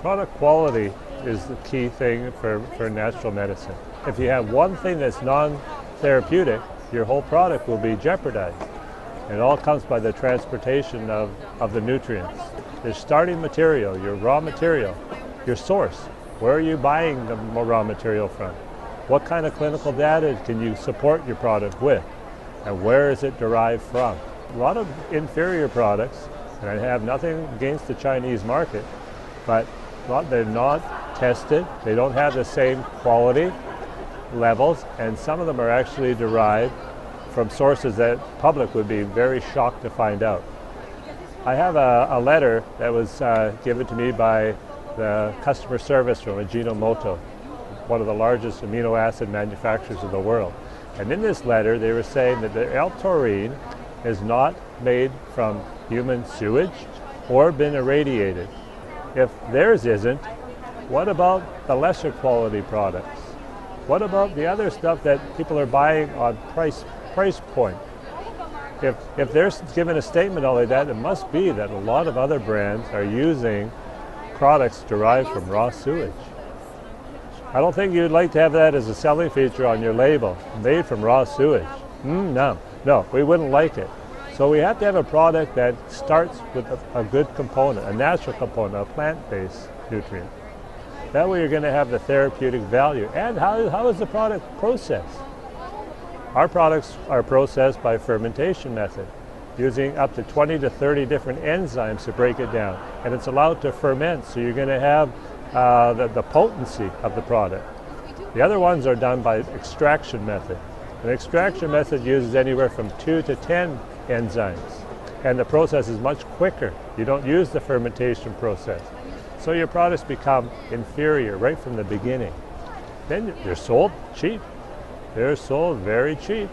Product quality is the key thing for natural medicine. If you have one thing that's non-therapeutic, your whole product will be jeopardized. It all comes by the transportation of the nutrients. Your starting material, your raw material, your source. Where are you buying the raw material from? What kind of clinical data can you support your product with? And where is it derived from? A lot of inferior products, and I have nothing against the Chinese market, but they're not tested. They don't have the same quality levels, and some of them are actually derived from sources that public would be very shocked to find out. I have a letter that was given to me by the customer service from Ajinomoto, one of the largest amino acid manufacturers of the world. And in this letter, they were saying that the L-taurine is not made from human sewage or been irradiated. If theirs isn't, what about the lesser quality products? What about the other stuff that people are buying on price point? If they're given a statement like that, it must be that a lot of other brands are using products derived from raw sewage. I don't think you'd like to have that as a selling feature on your label, made from raw sewage. No, we wouldn't like it. So we have to have a product that starts with a good component, a natural component, a plant-based nutrient. That way you're going to have the therapeutic value. And how is the product processed? Our products are processed by fermentation method, using up to 20 to 30 different enzymes to break it down. And it's allowed to ferment, so you're going to have the potency of the product. The other ones are done by extraction method. An extraction method uses anywhere from 2 to 10 enzymes, and the process is much quicker. You don't use the fermentation process. So your products become inferior right from the beginning. Then they're sold cheap. They're sold very cheap,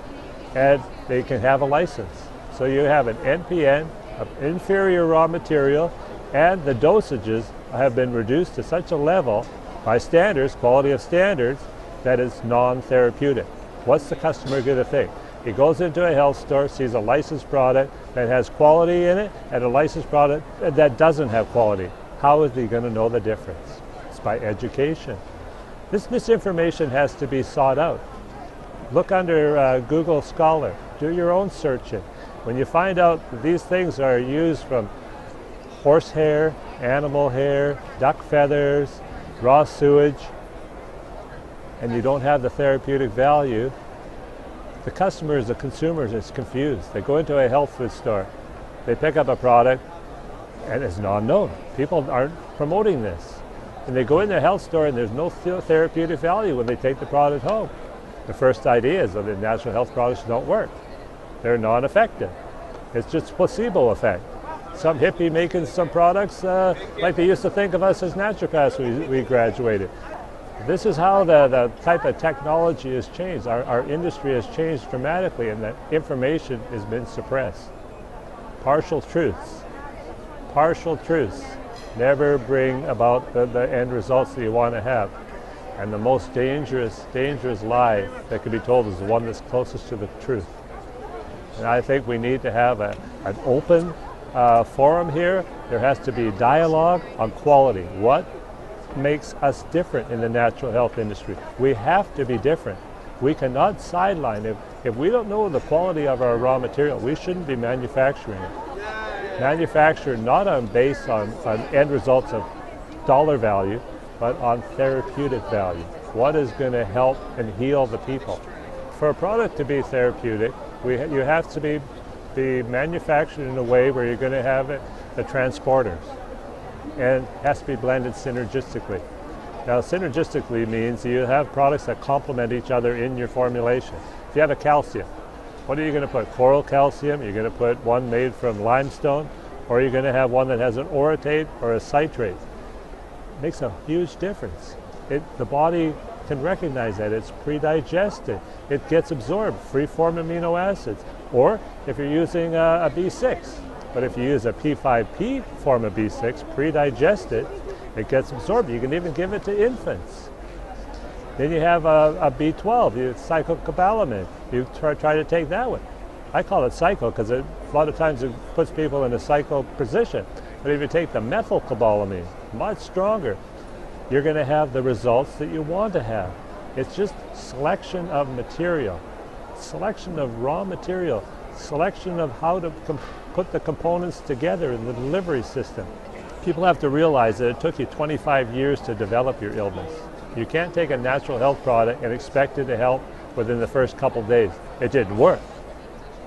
and they can have a license. So you have an NPN of inferior raw material, and the dosages have been reduced to such a level by standards, quality of standards, that is non-therapeutic. What's the customer going to think? He goes into a health store, sees a licensed product that has quality in it, and a licensed product that doesn't have quality. How is he going to know the difference? It's by education. This information has to be sought out. Look under Google Scholar. Do your own searching. When you find out that these things are used from horse hair, animal hair, duck feathers, raw sewage, and you don't have the therapeutic value, the customers, the consumers, is confused. They go into a health food store, they pick up a product, and it's non-known. People aren't promoting this. And they go in their health store and there's no therapeutic value when they take the product home. The first idea is that the natural health products don't work. They're non-effective. It's just placebo effect. Some hippie making some products like they used to think of us as naturopaths when we graduated. This is how the type of technology has changed. Our industry has changed dramatically, and that information has been suppressed. Partial truths never bring about the end results that you want to have. And the most dangerous lie that can be told is the one that's closest to the truth. And I think we need to have an open forum here. There has to be dialogue on quality. What makes us different in the natural health industry? We have to be different. We cannot sideline. If we don't know the quality of our raw material, we shouldn't be manufacturing it. Manufactured not based on end results of dollar value, but on therapeutic value. What is going to help and heal the people? For a product to be therapeutic, you have to be manufactured in a way where you're going to have the transporters, and it has to be blended synergistically. Now, synergistically means you have products that complement each other in your formulation. If you have a calcium, what are you going to put? Coral calcium? You're going to put one made from limestone, or you're going to have one that has an orotate or a citrate. It makes a huge difference. The body can recognize that. It's pre-digested. It gets absorbed, free-form amino acids. Or if you're using a B6, but if you use a P5P form of B6, pre-digested, it gets absorbed. You can even give it to infants. Then you have a B12, cyclocobalamin. You try to take that one. I call it cycle because a lot of times it puts people in a cycle position. But if you take the methylcobalamin, much stronger, you're going to have the results that you want to have. It's just selection of material, selection of raw material, selection of how to put the components together in the delivery system. People have to realize that it took you 25 years to develop your illness. You can't take a natural health product and expect it to help within the first couple days. It didn't work.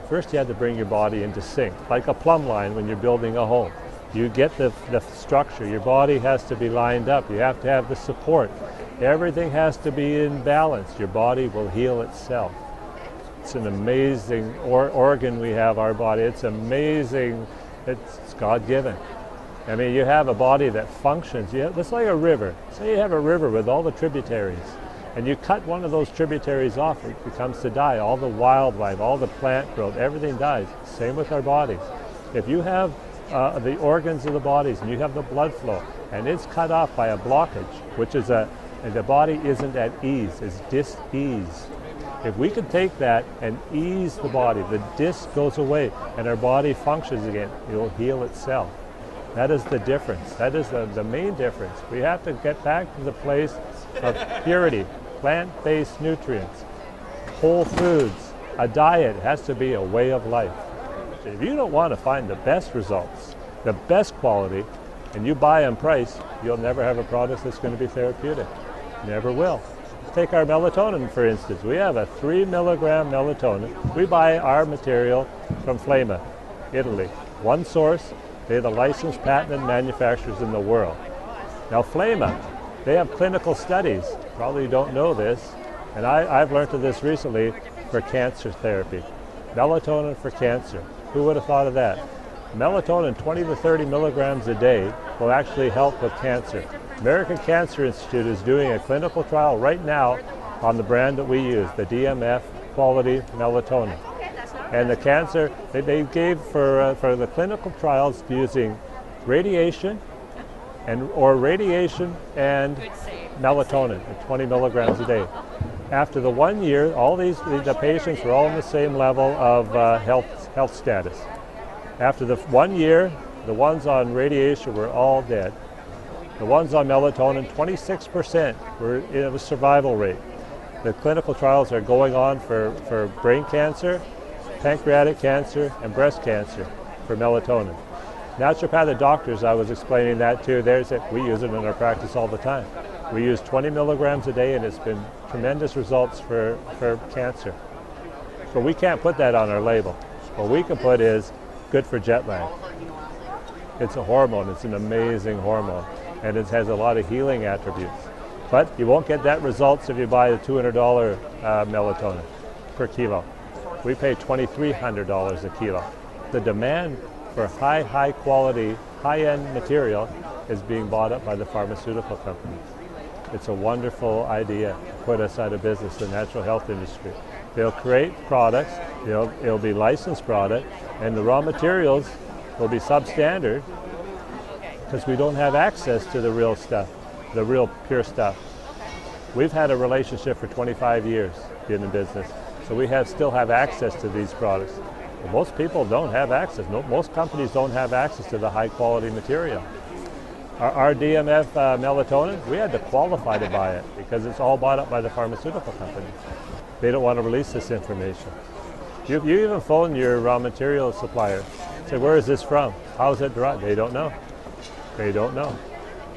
First you had to bring your body into sync, like a plumb line when you're building a home. You get the structure, your body has to be lined up, you have to have the support. Everything has to be in balance. Your body will heal itself. It's an amazing organ we have, our body. It's amazing. It's God-given. I mean, you have a body that functions. It's like a river. Say you have a river with all the tributaries, and you cut one of those tributaries off, it becomes to die. All the wildlife, all the plant growth, everything dies. Same with our bodies. If you have the organs of the bodies and you have the blood flow, and it's cut off by a blockage, which is the body isn't at ease, it's dis-ease. If we could take that and ease the body, the dis goes away and our body functions again, it will heal itself. That is the difference. That is the main difference. We have to get back to the place of purity, plant-based nutrients, whole foods. A diet has to be a way of life. If you don't want to find the best results, the best quality, and you buy on price, you'll never have a product that's going to be therapeutic. Never will. Take our melatonin, for instance. We have a 3 milligram melatonin. We buy our material from Flema, Italy. One source. They're the licensed patented manufacturers in the world. Now Flema, they have clinical studies. Probably you don't know this, and I've learned of this recently for cancer therapy. Melatonin for cancer. Who would have thought of that? Melatonin 20 to 30 milligrams a day will actually help with cancer. American Cancer Institute is doing a clinical trial right now on the brand that we use, the DMF quality melatonin. And the cancer, they gave for the clinical trials using radiation or radiation and melatonin at 20 milligrams a day. After the 1 year, all the patients were all on the same level of health status. After the 1 year, the ones on radiation were all dead. The ones on melatonin, 26% were in a survival rate. The clinical trials are going on for brain cancer, pancreatic cancer, and breast cancer for melatonin. Naturopathic doctors, I was explaining that too, we use it in our practice all the time. We use 20 milligrams a day and it's been tremendous results for cancer. But we can't put that on our label. What we can put is good for jet lag. It's a hormone, it's an amazing hormone, and it has a lot of healing attributes. But you won't get that results if you buy a $200 melatonin per kilo. We pay $2,300 a kilo. The demand for high quality, high-end material is being bought up by the pharmaceutical companies. It's a wonderful idea to put us out of business, the natural health industry. They'll create products, it'll be licensed product, and the raw materials will be substandard because we don't have access to the real stuff, the real pure stuff. We've had a relationship for 25 years in the business, so we still have access to these products. But most people don't have access. Most companies don't have access to the high quality material. Our DMF melatonin, we had to qualify to buy it because it's all bought up by the pharmaceutical companies. They don't want to release this information. You even phone your raw material supplier. Say, where is this from? How is it derived? They don't know. They don't know.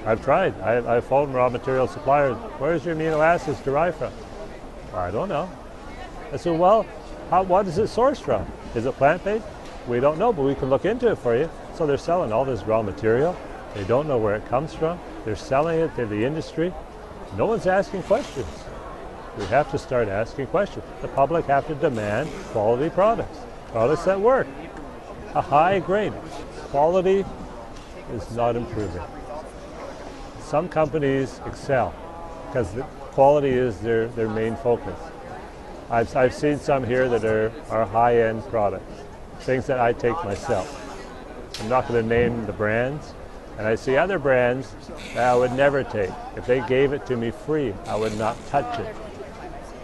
I've tried. I've phoned raw material suppliers. Where is your amino acids derived from? I don't know. I said, well, what is it sourced from? Is it plant-based? We don't know, but we can look into it for you. So they're selling all this raw material. They don't know where it comes from. They're selling it to the industry. No one's asking questions. We have to start asking questions. The public have to demand quality products, products that work. A high grade. Quality is not improving. Some companies excel because the quality is their main focus. I've seen some here that are high-end products, things that I take myself. I'm not going to name the brands, and I see other brands that I would never take. If they gave it to me free, I would not touch it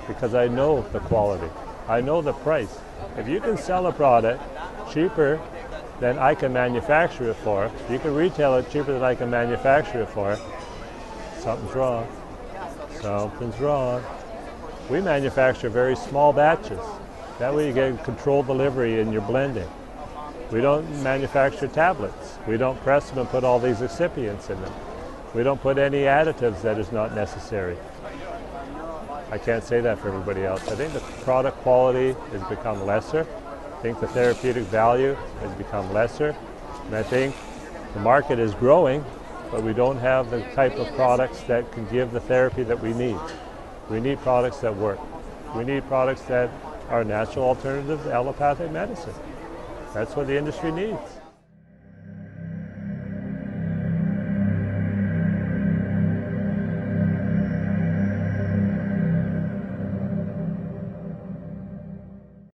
because I know the quality. I know the price. If you can sell a product cheaper than I can manufacture it for. You can retail it cheaper than I can manufacture it for. Something's wrong. Something's wrong. We manufacture very small batches. That way you get controlled delivery in your blending. We don't manufacture tablets. We don't press them and put all these excipients in them. We don't put any additives that is not necessary. I can't say that for everybody else. I think the product quality has become lesser. I think the therapeutic value has become lesser. And I think the market is growing, but we don't have the type of products that can give the therapy that we need. We need products that work. We need products that are natural alternatives to allopathic medicine. That's what the industry needs.